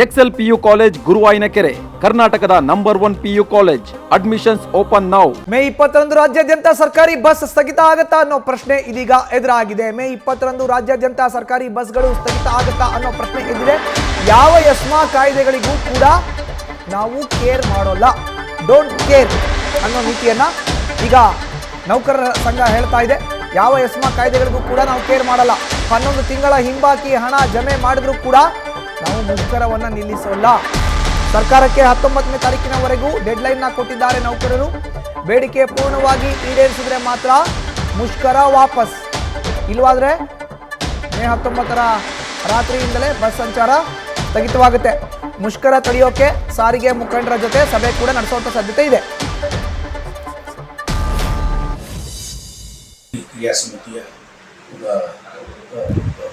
Excel PU college ಗುರುವಾಯಿನಕೆರೆ, ಕರ್ನಾಟಕದ number 1 PU college. Admissions open now. May 21 ರಾಜ್ಯಾದ್ಯಂತ ಸರ್ಕಾರಿ ಬಸ್ ಸ್ಥಗಿತ ಆಗತ್ತಾ ಅನ್ನೋ ಪ್ರಶ್ನೆ ಇದೀಗ ಎದುರಾಗಿದೆ. ಮೇ 21 ರಾಜ್ಯಾದ್ಯಂತ ಸರ್ಕಾರಿ ಬಸ್ಗಳು ಸ್ಥಗಿತ ಆಗತ್ತಾ ಅನ್ನೋ ಪ್ರಶ್ನೆ ಎದ್ದಿದೆ. ಯಾವ ಎಸ್ಮಾ ಕಾಯ್ದೆಗಳಿಗೂ ಕೂಡ ನಾವು ಕೇರ್ ಮಾಡೋಲ್ಲ, ಡೋಂಟ್ ಕೇರ್ ಅನ್ನೋ ನೀತಿಯನ್ನ ಈಗ ನೌಕರರ ಸಂಘ ಹೇಳ್ತಾ ಇದೆ. ಯಾವ ಎಸ್ಮಾ ಕಾಯ್ದೆಗಳಿಗೂ ಕೂಡ ನಾವು ಕೇರ್ ಮಾಡಲ್ಲ. 11 ತಿಂಗಳ ಹಿಂಬಾಕಿ ಹಣ ಜಮೆ ಮಾಡಿದ್ರೂ ಕೂಡ ನಾವು ಮುಷ್ಕರವನ್ನು ನಿಲ್ಲಿಸೋಲ್ಲ. ಸರ್ಕಾರಕ್ಕೆ 19ನೇ ತಾರೀಕಿನವರೆಗೂ ಡೆಡ್ಲೈನ್ನ ಕೊಟ್ಟಿದ್ದಾರೆ ನೌಕರರು. ಬೇಡಿಕೆ ಪೂರ್ಣವಾಗಿ ಈಡೇರಿಸಿದ್ರೆ ಮಾತ್ರ ಮುಷ್ಕರ ವಾಪಸ್, ಇಲ್ಲವಾದ್ರೆ ಮೇ 19ರ ರಾತ್ರಿಯಿಂದಲೇ ಬಸ್ ಸಂಚಾರ ಸ್ಥಗಿತವಾಗುತ್ತೆ. ಮುಷ್ಕರ ತಡೆಯೋಕೆ ಸಾರಿಗೆ ಮುಖಂಡರ ಜೊತೆ ಸಭೆ ಕೂಡ ನಡೆಸುವಂತ ಸಾಧ್ಯತೆ ಇದೆ. ಕ್ರಿಯಾ ಸಮಿತಿಯ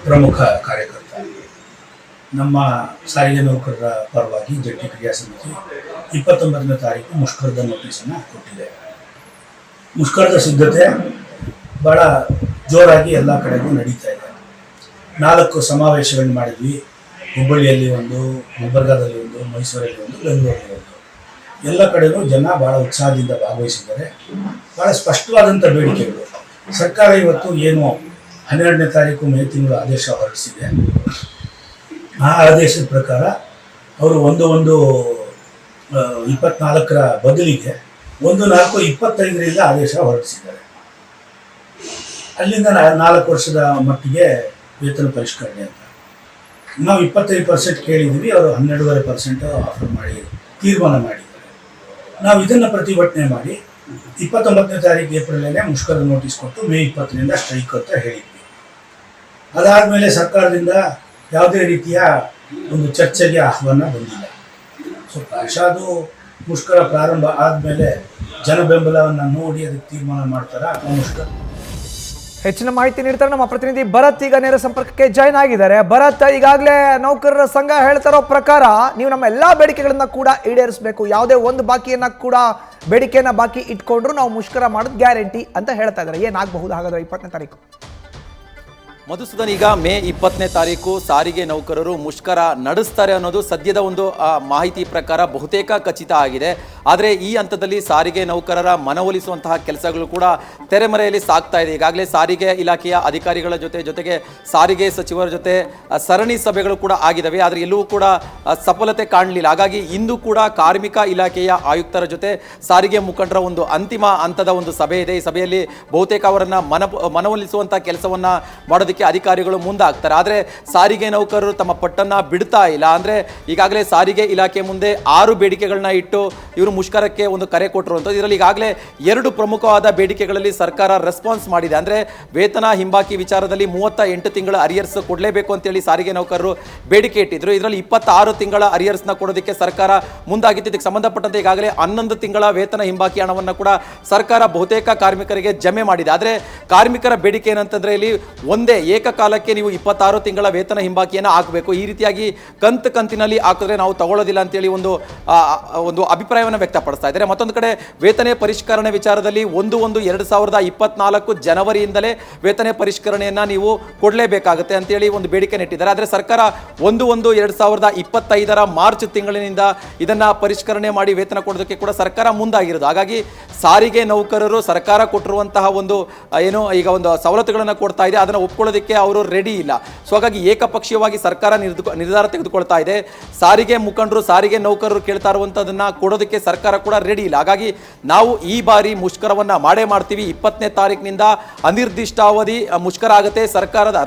ಪ್ರಮುಖ ಕಾರ್ಯಕರ್ತ ನಮ್ಮ ಸಾರಿಗೆ ನೌಕರರ ಪರವಾಗಿ ಜಂಟಿ ಕ್ರಿಯಾ ಸಮಿತಿ 29ನೇ ತಾರೀಕು ಮುಷ್ಕರದ ನೋಟಿಸನ್ನು ಕೊಟ್ಟಿದೆ. ಮುಷ್ಕರದ ಸಿದ್ಧತೆ ಭಾಳ ಜೋರಾಗಿ ಎಲ್ಲ ಕಡೆಗೂ ನಡೀತಾ ಇದೆ. 4 ಸಮಾವೇಶಗಳನ್ನು ಮಾಡಿದ್ವಿ. ಹುಬ್ಬಳ್ಳಿಯಲ್ಲಿ ಒಂದು, ಗುಲ್ಬರ್ಗಾದಲ್ಲಿ ಒಂದು, ಮೈಸೂರಲ್ಲಿ ಒಂದು, ಬೆಂಗಳೂರಲ್ಲಿ ಒಂದು. ಎಲ್ಲ ಕಡೆಗೂ ಜನ ಭಾಳ ಉತ್ಸಾಹದಿಂದ ಭಾಗವಹಿಸಿದ್ದಾರೆ. ಭಾಳ ಸ್ಪಷ್ಟವಾದಂಥ ಬೇಡಿಕೆಗಳು. ಸರ್ಕಾರ ಇವತ್ತು ಏನು 12ನೇ ತಾರೀಕು ಮೇ ತಿಂಗಳು ಆದೇಶ ಹೊರಡಿಸಿದೆ, ಆ ಆದೇಶದ ಪ್ರಕಾರ ಅವರು 1/1/24ರ ಬದಲಿಗೆ 1/4/25ರಿಂದ ಆದೇಶ ಹೊರಡಿಸಿದ್ದಾರೆ. ಅಲ್ಲಿಂದ 4 ವರ್ಷದ ಮಟ್ಟಿಗೆ ವೇತನ ಪರಿಷ್ಕರಣೆ ಅಂತ ನಾವು 25% ಕೇಳಿದ್ವಿ. ಅವರು 12.5% ಆಫರ್ ಮಾಡಿ ತೀರ್ಮಾನ ಮಾಡಿದ್ದಾರೆ. ನಾವು ಇದನ್ನು ಪ್ರತಿಭಟನೆ ಮಾಡಿ 29ನೇ ತಾರೀಕು ಏಪ್ರಿಲಲ್ಲೇ ಮುಷ್ಕರ ನೋಟಿಸ್ ಕೊಟ್ಟು ಮೇ 20ರಿಂದ ಸ್ಟ್ರೈಕ್ ಅಂತ ಹೇಳಿದ್ವಿ. ಅದಾದಮೇಲೆ ಸರ್ಕಾರದಿಂದ ಯಾವುದೇ ರೀತಿಯ ಒಂದು ಚರ್ಚೆಗೆ ಆಹ್ವಾನ ಬಂದಿಲ್ಲ. ಸೊ ಪ್ರಾಯಶಃ ಅದು ಮುಷ್ಕರ ಪ್ರಾರಂಭ ಆದಮೇಲೆ ಜನ ಬೆಂಬಲವನ್ನು ನೋಡಿ ಅದಕ್ಕೆ ತೀರ್ಮಾನ ಮಾಡ್ತಾರೆ ಅಥವಾ ಮುಷ್ಕರ. ಹೆಚ್ಚಿನ ಮಾಹಿತಿ ನೀಡ್ತಾರೆ ನಮ್ಮ ಪ್ರತಿನಿಧಿ ಭರತ್. ಈಗ ನೇರ ಸಂಪರ್ಕಕ್ಕೆ ಜಾಯ್ನ್ ಆಗಿದ್ದಾರೆ. ಭರತ್, ಈಗಾಗಲೇ ನೌಕರರ ಸಂಘ ಹೇಳ್ತಾರೋ ಪ್ರಕಾರ ನೀವು ನಮ್ಮ ಎಲ್ಲಾ ಬೇಡಿಕೆಗಳನ್ನ ಕೂಡ ಈಡೇರಿಸಬೇಕು, ಯಾವುದೇ ಒಂದು ಬಾಕಿಯನ್ನ ಕೂಡ ಬೇಡಿಕೆಯನ್ನ ಬಾಕಿ ಇಟ್ಕೊಂಡ್ರು ನಾವು ಮುಷ್ಕರ ಮಾಡೋದು ಗ್ಯಾರಂಟಿ ಅಂತ ಹೇಳ್ತಾ ಇದ್ದಾರೆ. ಏನಾಗಬಹುದು ಹಾಗಾದ್ರೆ 20ನೇ ತಾರೀಕು? ಮಧುಸೂದನ್, ಈಗ ಮೇ 20ನೇ ತಾರೀಕು ಸಾರಿಗೆ ನೌಕರರು ಮುಷ್ಕರ ನಡೆಸ್ತಾರೆ ಅನ್ನೋದು ಸದ್ಯದ ಒಂದು ಮಾಹಿತಿ ಪ್ರಕಾರ ಬಹುತೇಕ ಖಚಿತ ಆಗಿದೆ. ಆದರೆ ಈ ಹಂತದಲ್ಲಿ ಸಾರಿಗೆ ನೌಕರರ ಮನವೊಲಿಸುವಂತಹ ಕೆಲಸಗಳು ಕೂಡ ತೆರೆಮರೆಯಲ್ಲಿ ಸಾಗ್ತಾ ಇದೆ. ಈಗಾಗಲೇ ಸಾರಿಗೆ ಇಲಾಖೆಯ ಅಧಿಕಾರಿಗಳ ಜೊತೆಗೆ ಸಾರಿಗೆ ಸಚಿವರ ಜೊತೆ ಸರಣಿ ಸಭೆಗಳು ಕೂಡ ಆಗಿದ್ದಾವೆ. ಆದರೆ ಎಲ್ಲವೂ ಕೂಡ ಸಫಲತೆ ಕಾಣಲಿಲ್ಲ. ಹಾಗಾಗಿ ಇಂದು ಕೂಡ ಕಾರ್ಮಿಕ ಇಲಾಖೆಯ ಆಯುಕ್ತರ ಜೊತೆ ಸಾರಿಗೆ ಮುಖಂಡರ ಒಂದು ಅಂತಿಮ ಹಂತದ ಒಂದು ಸಭೆ ಇದೆ. ಈ ಸಭೆಯಲ್ಲಿ ಬಹುತೇಕ ಅವರನ್ನು ಮನವೊಲಿಸುವಂತಹ ಕೆಲಸವನ್ನ ಮಾಡೋದಕ್ಕೆ ಅಧಿಕಾರಿಗಳು ಮುಂದಾಗ್ತಾರೆ. ಆದರೆ ಸಾರಿಗೆ ನೌಕರರು ತಮ್ಮ ಪಟ್ಟನ್ನ ಬಿಡ್ತಾ ಇಲ್ಲ. ಅಂದ್ರೆ ಈಗಾಗಲೇ ಸಾರಿಗೆ ಇಲಾಖೆ ಮುಂದೆ 6 ಬೇಡಿಕೆಗಳನ್ನ ಇಟ್ಟು ಇವರು ಮುಷ್ಕರಕ್ಕೆ ಒಂದು ಕರೆ ಕೊಟ್ಟಿರುವಂಥದ್ದು. ಇದರಲ್ಲಿ ಈಗಾಗಲೇ 2 ಪ್ರಮುಖವಾದ ಬೇಡಿಕೆಗಳಲ್ಲಿ ಸರ್ಕಾರ ರೆಸ್ಪಾನ್ಸ್ ಮಾಡಿದೆ. ಅಂದ್ರೆ ವೇತನ ಹಿಂಬಾಕಿ ವಿಚಾರದಲ್ಲಿ 38 ತಿಂಗಳ ಅರಿಯರ್ಸ್ ಕೊಡಲೇಬೇಕು ಅಂತೇಳಿ ಸಾರಿಗೆ ನೌಕರರು ಬೇಡಿಕೆ ಇಟ್ಟಿದ್ರು. ಇದರಲ್ಲಿ 26 ತಿಂಗಳ ಅರಿಯರ್ಸ್ನ ಕೊಡೋದಕ್ಕೆ ಸರ್ಕಾರ ಮುಂದಾಗಿತ್ತು. ಇದಕ್ಕೆ ಸಂಬಂಧಪಟ್ಟಂತೆ ಈಗಾಗಲೇ 11 ತಿಂಗಳ ವೇತನ ಹಿಂಬಾಕಿ ಹಣವನ್ನು ಕೂಡ ಸರ್ಕಾರ ಬಹುತೇಕ ಕಾರ್ಮಿಕರಿಗೆ ಜಮೆ ಮಾಡಿದೆ. ಆದರೆ ಕಾರ್ಮಿಕರ ಬೇಡಿಕೆ ಏನಂತಂದ್ರೆ ಇಲ್ಲಿ ಒಂದೇ ಏಕಕಾಲಕ್ಕೆ ನೀವು 26 ತಿಂಗಳ ವೇತನ ಹಿಂಬಾಕಿಯನ್ನು ಹಾಕಬೇಕು. ಈ ರೀತಿಯಾಗಿ ಕಂತಿನಲ್ಲಿ ಹಾಕಿದ್ರೆ ನಾವು ತಗೊಳ್ಳೋದಿಲ್ಲ ಅಂತೇಳಿ ಒಂದು ಅಭಿಪ್ರಾಯವನ್ನು ವ್ಯಕ್ತಪಡಿಸ್ತಾ ಇದ್ದಾರೆ. ಮತ್ತೊಂದು ಕಡೆ ವೇತನ ಪರಿಷ್ಕರಣೆ ವಿಚಾರದಲ್ಲಿ 1/1/2024 ಜನವರಿಯಿಂದಲೇ ವೇತನ ಪರಿಷ್ಕರಣೆಯನ್ನ ನೀವು ಕೊಡಲೇಬೇಕಾಗುತ್ತೆ ಅಂತೇಳಿ ಒಂದು ಬೇಡಿಕೆ ನೆಟ್ಟಿದ್ದಾರೆ. ಆದರೆ ಸರ್ಕಾರ 1/1/2025ರ ಮಾರ್ಚ್ ತಿಂಗಳಿನಿಂದ ಇದನ್ನ ಪರಿಷ್ಕರಣೆ ಮಾಡಿ ವೇತನ ಕೊಡೋದಕ್ಕೆ ಕೂಡ ಸರ್ಕಾರ ಮುಂದಾಗಿರೋದು. ಹಾಗಾಗಿ ಸಾರಿಗೆ ನೌಕರರು ಸರ್ಕಾರ ಕೊಟ್ಟಿರುವಂತಹ ಒಂದು ಏನು ಈಗ ಒಂದು ಸವಲತ್ತುಗಳನ್ನು ಕೊಡ್ತಾ ಇದೆ, ಅದನ್ನು ಒಪ್ಕೊಳ್ಳೋದಕ್ಕೆ ಅವರು ರೆಡಿ ಇಲ್ಲ. ಸೊ ಹಾಗಾಗಿ ಏಕಪಕ್ಷೀಯವಾಗಿ ಸರ್ಕಾರ ನಿರ್ಧಾರ ತೆಗೆದುಕೊಳ್ತಾ ಇದೆ. ಸಾರಿಗೆ ಮುಖಂಡರು, ಸಾರಿಗೆ ನೌಕರರು ಕೇಳ್ತಾ ಇರುವಂತದನ್ನ ಕೊಡೋದಕ್ಕೆ ಸರ್ಕಾರ ಕೂಡ ರೆಡಿ ಇಲ್ಲ. ಹಾಗಾಗಿ ನಾವು ಈ ಬಾರಿ ಮುಷ್ಕರವನ್ನ ಮಾಡ್ತೀವಿ. 20ನೇ ತಾರೀಕಿನಿಂದ ಅನಿರ್ದಿಷ್ಟಾವಧಿ ಮುಷ್ಕರ ಆಗುತ್ತೆ.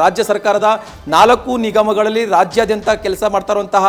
ರಾಜ್ಯ ಸರ್ಕಾರದ 4 ನಿಗಮಗಳಲ್ಲಿ ರಾಜ್ಯಾದ್ಯಂತ ಕೆಲಸ ಮಾಡ್ತಾ ಇರುವಂತಹ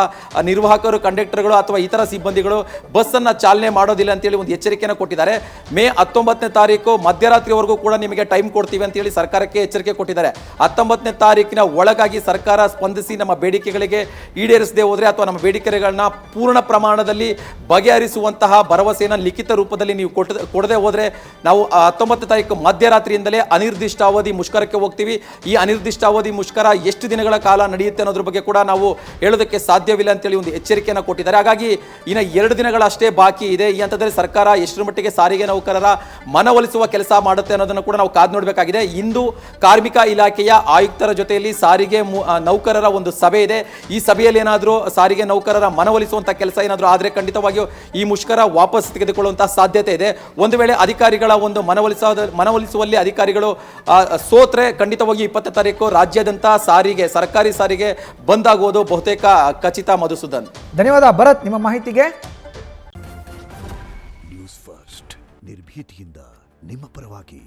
ನಿರ್ವಾಹಕರು, ಕಂಡಕ್ಟರ್ಗಳು ಅಥವಾ ಇತರ ಸಿಬ್ಬಂದಿಗಳು ಬಸ್ ಅನ್ನ ಚಾಲನೆ ಮಾಡೋದಿಲ್ಲ ಅಂತೇಳಿ ಒಂದು ಎಚ್ಚರಿಕೆಯನ್ನು ಕೊಟ್ಟಿದ್ದಾರೆ. ಮೇ 19ನೇ ತಾರೀಕು ಮಧ್ಯರಾತ್ರಿವರೆಗೂ ಕೂಡ ನಿಮಗೆ ಟೈಮ್ ಕೊಡ್ತೀವಿ ಅಂತೇಳಿ ಸರ್ಕಾರಕ್ಕೆ ಎಚ್ಚರಿಕೆ ಕೊಟ್ಟಿದ್ದಾರೆ. 19ನೇ ತಾರೀಕಿನ ಒಳಗಾಗಿ ಸರ್ಕಾರ ಸ್ಪಂದಿಸಿ ನಮ್ಮ ಬೇಡಿಕೆಗಳಿಗೆ ಈಡೇರಿಸದೆ ಹೋದರೆ ಅಥವಾ ನಮ್ಮ ಬೇಡಿಕೆಗಳನ್ನ ಪೂರ್ಣ ಪ್ರಮಾಣದಲ್ಲಿ ಬಗೆಹರಿಸುವಂತಹ ಭರವಸೆಯನ್ನು ಲಿಖಿತ ರೂಪದಲ್ಲಿ ನೀವು ಕೊಡದೆ ಹೋದರೆ ನಾವು 19ನೇ ತಾರೀಕು ಮಧ್ಯರಾತ್ರಿಯಿಂದಲೇ ಅನಿರ್ದಿಷ್ಟಾವಧಿ ಮುಷ್ಕರಕ್ಕೆ ಹೋಗ್ತೀವಿ. ಈ ಅನಿರ್ದಿಷ್ಟಾವಧಿ ಮುಷ್ಕರ ಎಷ್ಟು ದಿನಗಳ ಕಾಲ ನಡೆಯುತ್ತೆ ಅನ್ನೋದ್ರ ಬಗ್ಗೆ ಕೂಡ ನಾವು ಹೇಳೋದಕ್ಕೆ ಸಾಧ್ಯವಿಲ್ಲ ಅಂತೇಳಿ ಒಂದು ಎಚ್ಚರಿಕೆಯನ್ನು ಕೊಟ್ಟಿದ್ದಾರೆ. ಹಾಗಾಗಿ ಇನ್ನು 2 ದಿನಗಳಷ್ಟೇ ಬಾಕಿ ಇದೆ. ಈ ಹಂತದಲ್ಲಿ ಸರ್ಕಾರ ಎಷ್ಟರ ಮಟ್ಟಿಗೆ ಸಾರಿಗೆ ನೌಕರರ ಮನವೊಲಿಸುವ ಕೆಲಸ ಮಾಡುತ್ತೆ ಅನ್ನೋದನ್ನು ಕೂಡ ನಾವು ಕಾದು ನೋಡಬೇಕಾಗಿದೆ. ಇಂದು ಕಾರ್ಮಿಕ ಇಲಾಖೆಯ ಆಯುಕ್ತರ ಜೊತೆಯಲ್ಲಿ ಸಾರಿಗೆ ನೌಕರರ ಒಂದು ಸಭೆ ಇದೆ. ಈ ಸಭೆಯಲ್ಲಿ ಏನಾದರೂ ಸಾರಿಗೆ ನೌಕರರ ಮನವೊಲಿಸುವಂಥ ಕೆಲಸ ಏನಾದರೂ ಆದರೆ ಖಂಡಿತವಾಗಿಯೂ ಈ ಮುಷ್ಕರ ವಾಪಸ್ ತೆಗೆದುಕೊಳ್ಳುವಂಥ ಸಾಧ್ಯತೆ ಇದೆ. ಒಂದು ವೇಳೆ ಅಧಿಕಾರಿಗಳ ಒಂದು ಮನವೊಲಿಸುವಲ್ಲಿ ಅಧಿಕಾರಿಗಳು ಸೋತ್ರೆ ಖಂಡಿತವಾಗಿ 20ನೇ ತಾರೀಕು ರಾಜ್ಯಾದ್ಯಂತ ಸರ್ಕಾರಿ ಸಾರಿಗೆ ಬಂದ್ ಆಗುವುದು ಬಹುತೇಕ ಖಚಿತ. ಮಧುಸೂದನ್, ಧನ್ಯವಾದ ಭರತ್ ನಿಮ್ಮ ಮಾಹಿತಿಗೆ. ನ್ಯೂಸ್ ಫಸ್ಟ್ ನಿರ್ಭೀತಿಯಿಂದ ನಿಮ್ಮ ಪರವಾಗಿ.